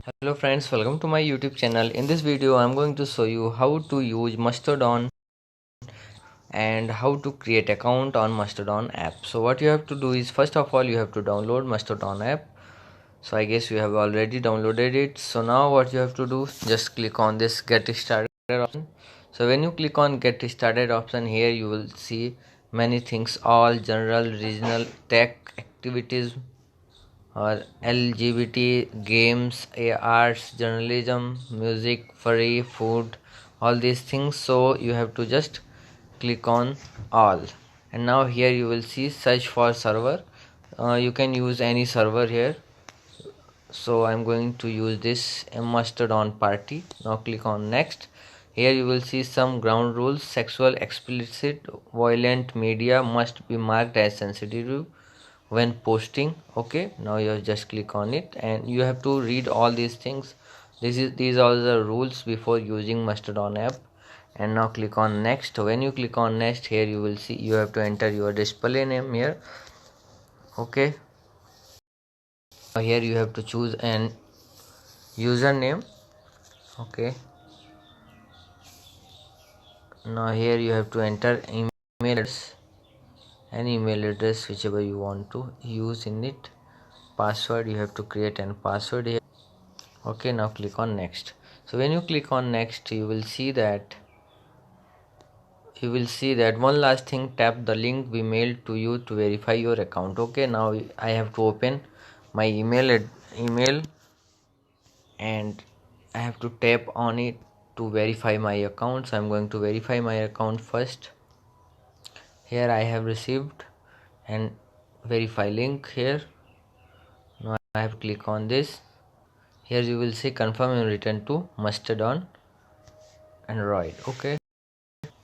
Hello friends, welcome to my YouTube channel. In this video I'm going to show you how to use Mastodon and how to create account on Mastodon app. So what you have to do is, first of all, you have to download Mastodon app. So I guess you have already downloaded it. So now what you have to do, just click on this get started option. So when you click on get started option, here you will see many things: all, general, regional, tech, activities, or LGBT, games, arts, journalism, music, furry, food, all these things. So you have to just click on all, and now here you will see search for server. You can use any server here. So I'm going to use this Mastodon party. Now click on next. Here you will see some ground rules: sexual, explicit, violent media must be marked as sensitive when posting. Okay, now you just click on it and you have to read all these things. These are the rules before using Mastodon app. And now click on next. When you click on next, here you will see you have to enter your display name here. Okay, now here you have to choose an username. Okay, now here you have to enter email address, any email address whichever you want to use in it. Password, you have to create an password here. Okay, now click on next. So when you click on next, you will see that one last thing: tap the link we mailed to you to verify your account. Okay, now I have to open my email, and I have to tap on it to verify my account. So I'm going to verify my account first. Here I have received an verify link here. Now I have to click on this. Here you will see confirm and return to Mastodon Android. Okay,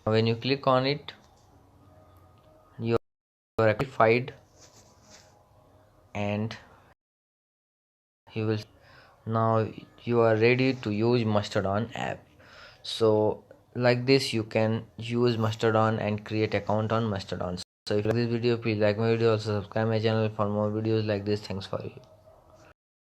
when you click on it, you are verified, and you will now you are ready to use Mastodon app. So like this you can use Mastodon and create account on Mastodon. So if you like this video, please like my video, also subscribe my channel for more videos like this. Thanks for you.